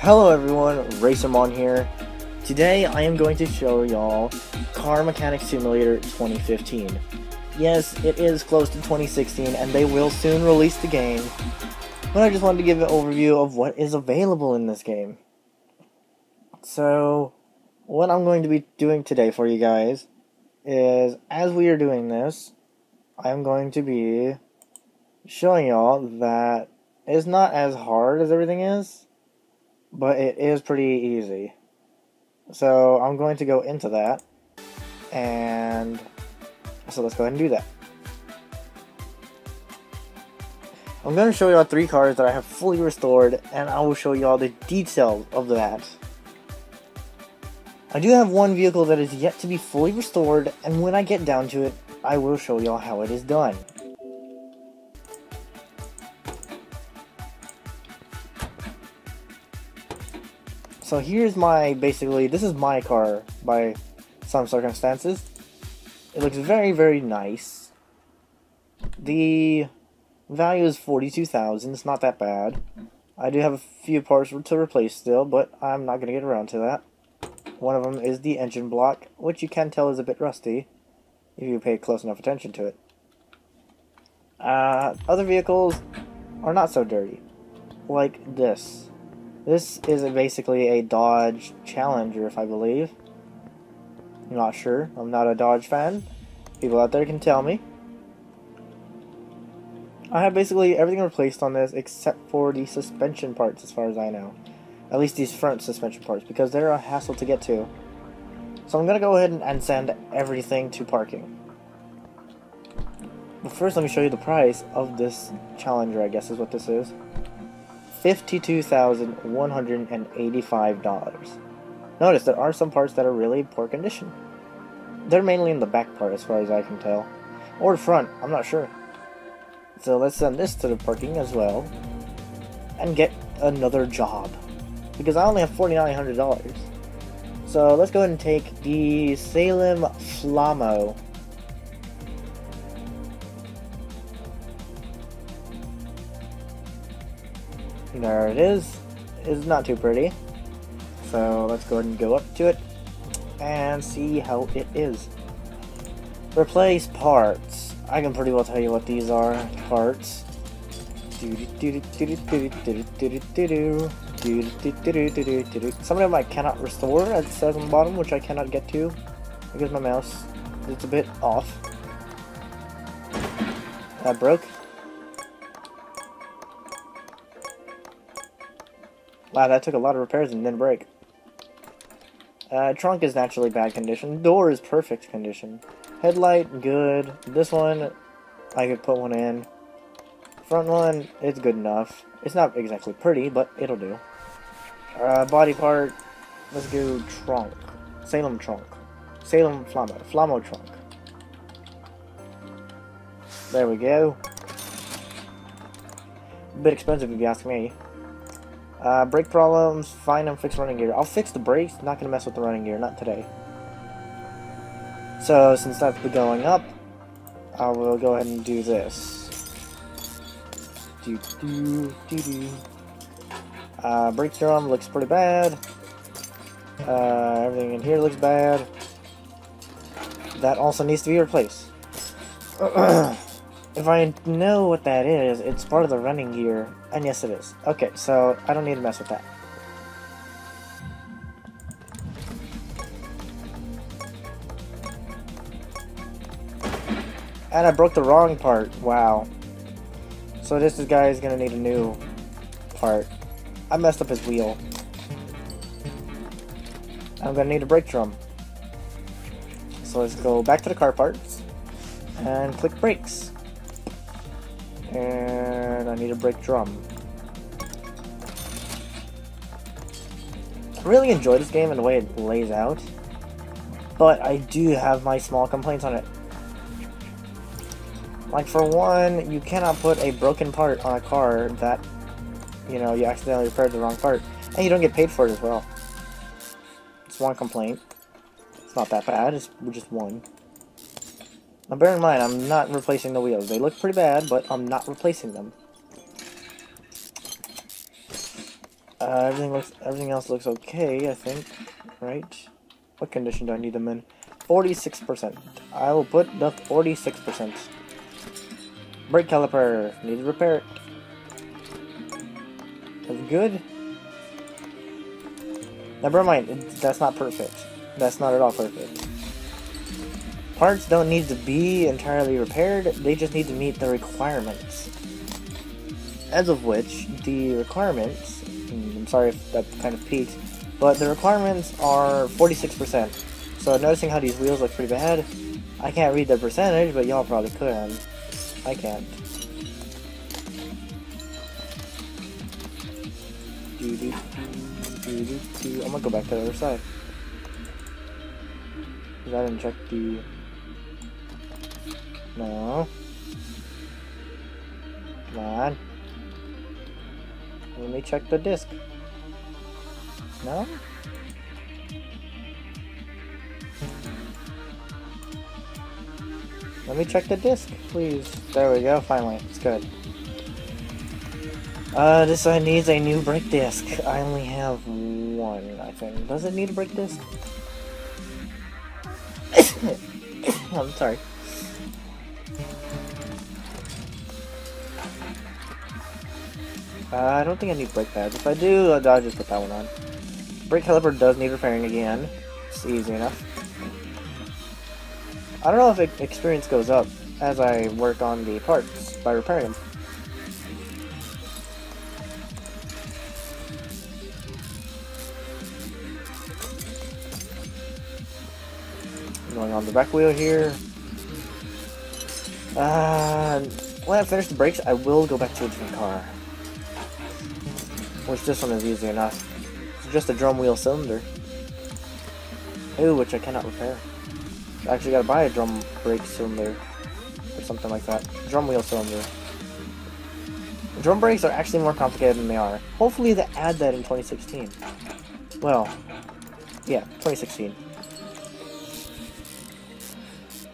Hello everyone, Racermon here. Today I am going to show y'all Car Mechanic Simulator 2015. Yes, it is close to 2016 and they will soon release the game, but I just wanted to give an overview of what is available in this game. So, what I'm going to be doing today for you guys is, as we are doing this, I'm going to be showing y'all that it's not as hard as everything is, but it is pretty easy. So I'm going to go into that, and so let's go ahead and do that. I'm going to show y'all 3 cars that I have fully restored, and I will show y'all the details of that. I do have one vehicle that is yet to be fully restored, and when I get down to it, I will show y'all how it is done. So here's my, this is my car by some circumstances. It looks very, very nice. The value is 42,000, it's not that bad. I do have a few parts to replace still, but I'm not going to get around to that. One of them is the engine block, which you can tell is a bit rusty, if you pay close enough attention to it. Other vehicles are not so dirty, like this. This is basically a Dodge Challenger, if I believe. I'm not sure. I'm not a Dodge fan. People out there can tell me. I have basically everything replaced on this except for the suspension parts, as far as I know. At least these front suspension parts, because they're a hassle to get to. So I'm going to go ahead and send everything to parking. But first, let me show you the price of this Challenger, I guess is what this is. $52,185. Notice there are some parts that are really poor condition. They're mainly in the back part as far as I can tell. Or the front, I'm not sure. So let's send this to the parking as well. And get another job. Because I only have $4,900. So let's go ahead and take the Salem Flamo. There it is. It's not too pretty. So let's go ahead and go up to it and see how it is. Replace parts. I can pretty well tell you what these are. Parts. Some of them I cannot restore, as it says on the bottom, which I cannot get to because my mouse is a bit off. That broke. Wow, that took a lot of repairs and didn't break. Trunk is naturally bad condition. Door is perfect condition. Headlight, good. This one, I could put one in. Front one, it's good enough. It's not exactly pretty, but it'll do. Body part, let's go trunk. Salem trunk. Salem Flamo. Flamo trunk. There we go. A bit expensive if you ask me. Brake problems, find and fix running gear. I'll fix the brakes, not gonna mess with the running gear, not today. So, since that's going up, I will go ahead and do this. Brake drum looks pretty bad. Everything in here looks bad. That also needs to be replaced. If I know what that is, it's part of the running gear. And yes, it is. Okay, so I don't need to mess with that. And I broke the wrong part. Wow. So this guy is going to need a new part. I messed up his wheel. I'm going to need a brake drum. So let's go back to the car parts. And click brakes. And I need a brake drum. I really enjoy this game and the way it lays out, but I do have my small complaints on it. Like, for one, you cannot put a broken part on a car that, you know, you accidentally repaired the wrong part, and you don't get paid for it as well. It's one complaint. It's not that bad, it's just one. Now bear in mind, I'm not replacing the wheels. They look pretty bad, but I'm not replacing them. Everything else looks okay, I think. Right? What condition do I need them in? 46%. I will put the 46%. Brake caliper. Need to repair it. That's good. Now, bear in mind, that's not perfect. That's not at all perfect. Parts don't need to be entirely repaired. They just need to meet the requirements. As of which, the requirements... I'm sorry if that kind of peaked, but the requirements are 46%. So noticing how these wheels look pretty bad, I can't read the percentage, but y'all probably could. I can't. I'm gonna go back to the other side. Cause I didn't check the... No. Come on. Let me check the disc. No? Let me check the disc, please. There we go, finally. It's good. This one needs a new brake disc. I only have one, I think. Does it need a brake disc? I'm sorry. I don't think I need brake pads. If I do, I'll just put that one on. Brake caliper does need repairing again. It's easy enough. I don't know if experience goes up as I work on the parts by repairing them. Going on the back wheel here. When I finish the brakes, I will go back to a different car. Which this one is easy enough. It's just a drum wheel cylinder. Ooh, which I cannot repair. I actually gotta buy a drum brake cylinder. Or something like that. Drum wheel cylinder. Drum brakes are actually more complicated than they are. Hopefully they add that in 2016. Well, yeah, 2016.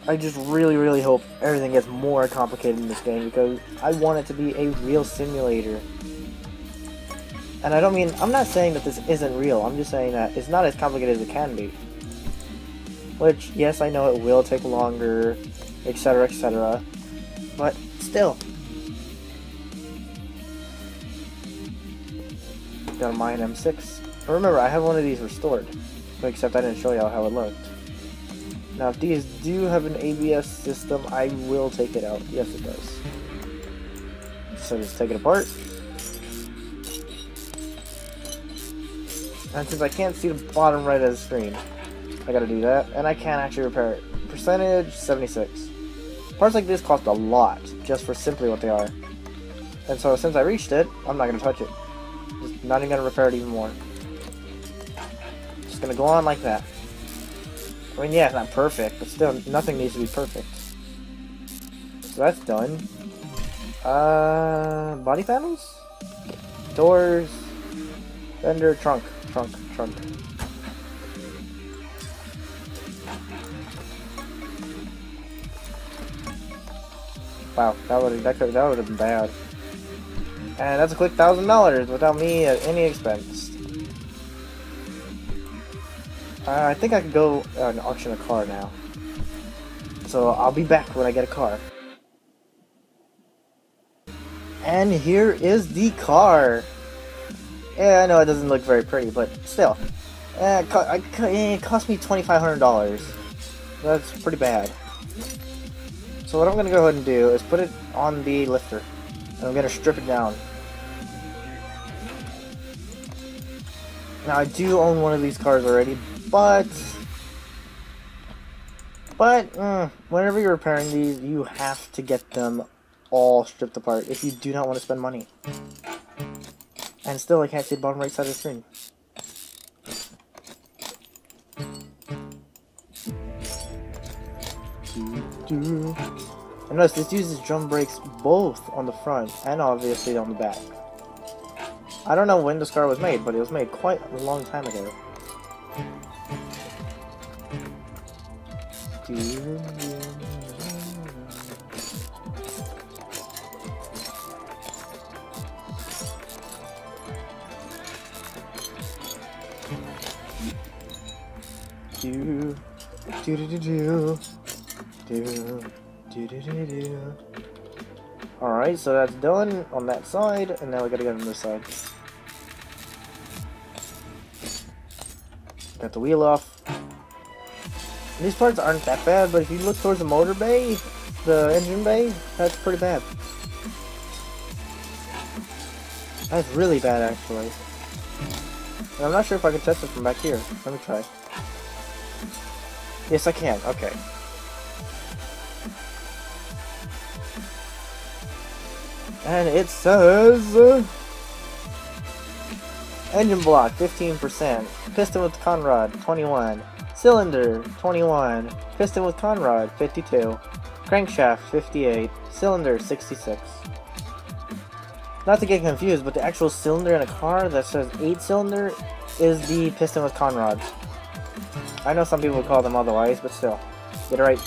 I just really hope everything gets more complicated in this game because I want it to be a real simulator. And I don't mean, I'm not saying that this isn't real, I'm just saying that it's not as complicated as it can be. Which, yes, I know it will take longer, etc, etc, but still. Got a Mine M6. Remember, I have one of these restored, except I didn't show y'all how it looked. Now, if these do have an ABS system, I will take it out. Yes, it does. So just take it apart. And since I can't see the bottom right of the screen, I gotta do that. And I can't actually repair it. Percentage, 76. Parts like this cost a lot, just for simply what they are. And so since I reached it, I'm not gonna touch it. Just not even gonna repair it even more. Just gonna go on like that. I mean, yeah, it's not perfect, but still, nothing needs to be perfect. So that's done. Body panels? Doors. Fender, trunk. Wow, that would have been bad. And that's a quick $1,000 without me at any expense. I think I could go and auction a car now. So I'll be back when I get a car. And here is the car. Yeah, I know it doesn't look very pretty, but still. It cost me $2,500. That's pretty bad. So what I'm going to go ahead and do is put it on the lifter. And I'm going to strip it down. Now I do own one of these cars already, but whenever you're repairing these, you have to get them all stripped apart if you do not want to spend money. And still, I can't see the bottom right side of the screen. And notice this uses drum brakes both on the front and obviously on the back. I don't know when this car was made, but it was made quite a long time ago. do do do do do do do do do do. Alright, so that's done on that side, and now we gotta get on this side. Got the wheel off. These parts aren't that bad, but if you look towards the motor bay, the engine bay, that's pretty bad. That's really bad, actually. And I'm not sure if I can test it from back here. Let me try. Yes, I can. Okay. And it says... engine block, 15%. Piston with Conrod, 21. Cylinder, 21. Piston with Conrod, 52. Crankshaft, 58. Cylinder, 66. Not to get confused, but the actual cylinder in a car that says 8-cylinder is the piston with Conrods. I know some people would call them otherwise, but still. Get it right.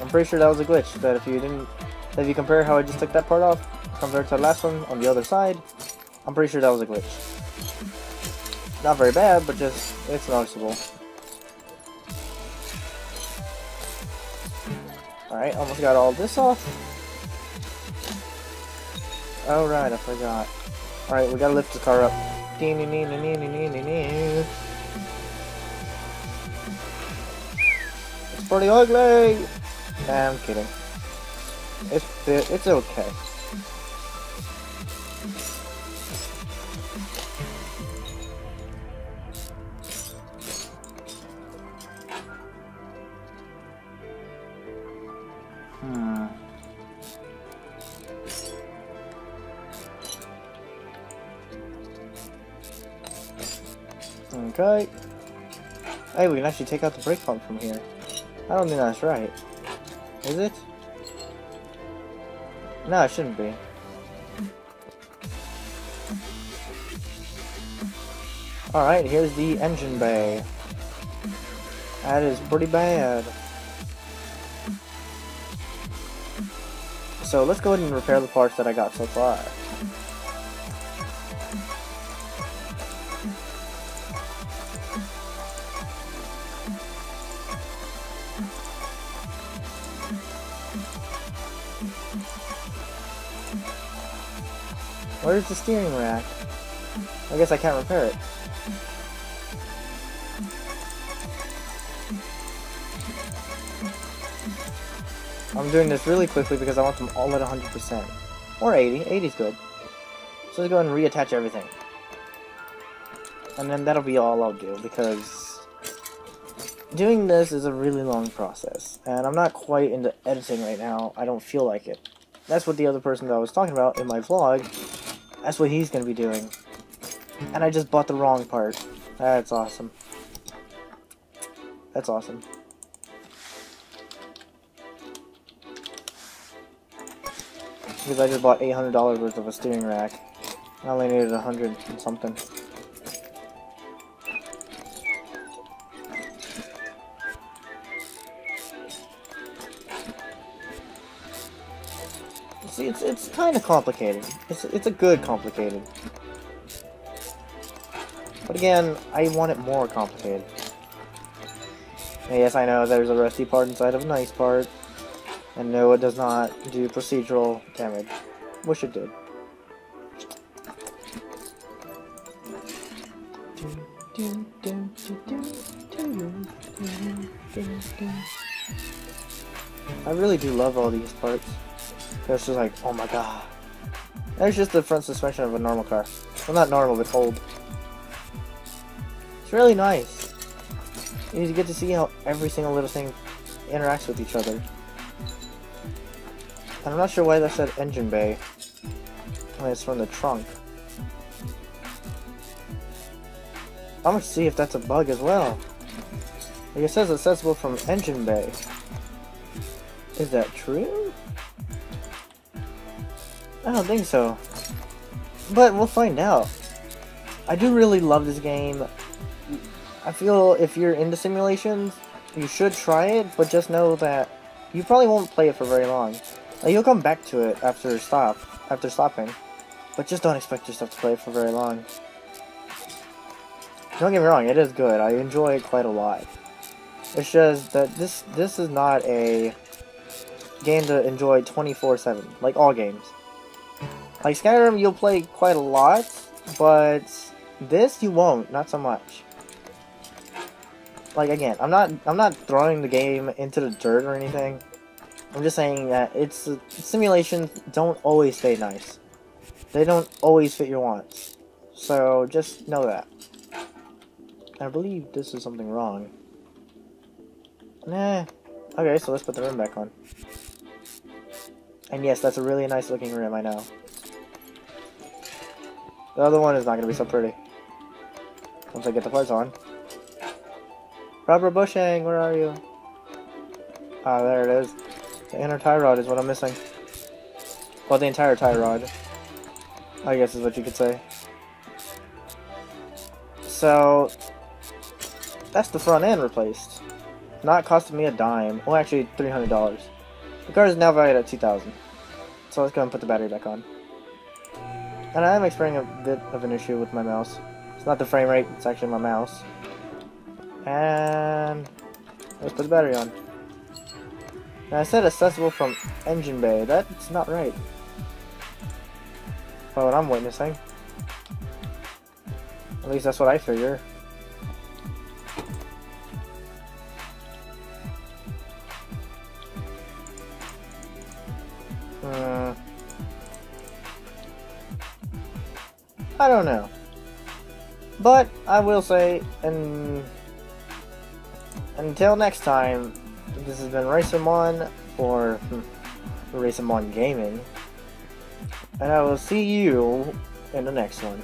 I'm pretty sure that was a glitch, that if you compare how I just took that part off compared to the last one on the other side, I'm pretty sure that was a glitch. Not very bad, but just, it's noticeable. Alright, almost got all this off. Oh right, I forgot. Alright, we gotta lift the car up. It's pretty ugly! Nah, I'm kidding. It's okay. Okay. Hey, we can actually take out the brake pump from here. I don't think that's right. Is it? No, it shouldn't be. Alright, here's the engine bay. That is pretty bad. So let's go ahead and repair the parts that I got so far. Where's the steering rack? I guess I can't repair it. I'm doing this really quickly because I want them all at 100%. Or 80. 80's good. So let's go ahead and reattach everything. And then that'll be all I'll do, because doing this is a really long process. And I'm not quite into editing right now. I don't feel like it. That's what the other person that I was talking about in my vlog, that's what he's going to be doing. And I just bought the wrong part. That's awesome. That's awesome. Because I just bought $800 worth of a steering rack. I only needed 100 and something. See, it's kind of complicated. It's a good complicated. But again, I want it more complicated. And yes, I know there's a rusty part inside of a nice part. And no, it does not do procedural damage. Wish it did. I really do love all these parts. It's just like, oh my god. There's just the front suspension of a normal car. Well, not normal, but old. It's really nice. You get to see how every single little thing interacts with each other. And I'm not sure why that said engine bay when it's from the trunk. I'm gonna see if that's a bug as well. Like it says accessible from engine bay. Is that true? I don't think so. But we'll find out. I do really love this game. I feel if you're into simulations, you should try it, but just know that you probably won't play it for very long. Like, you'll come back to it after stopping, but just don't expect yourself to play it for very long. Don't get me wrong, it is good. I enjoy it quite a lot. It's just that this is not a game to enjoy 24/7, like all games. Like Skyrim, you'll play quite a lot, but this you won't, not so much. Like again, I'm not throwing the game into the dirt or anything. I'm just saying that simulations don't always stay nice. They don't always fit your wants. So just know that. I believe this is something wrong. Nah. Okay, so let's put the rim back on. And yes, that's a really nice looking rim, I know. The other one is not going to be so pretty. Once I get the parts on. Rubber bushing, where are you? Ah, there it is. The inner tie rod is what I'm missing. Well, the entire tie rod, I guess is what you could say. So, that's the front end replaced. Not costing me a dime. Well, actually, $300. The car is now valued at $2,000. So let's go and put the battery back on. And I am experiencing a bit of an issue with my mouse. It's not the frame rate, it's actually my mouse. And let's put the battery on. Now I said accessible from engine bay. That's not right. By what I'm witnessing. At least that's what I figure. I don't know. But I will say, and until next time, this has been Racermon for Racermon Gaming, and I will see you in the next one.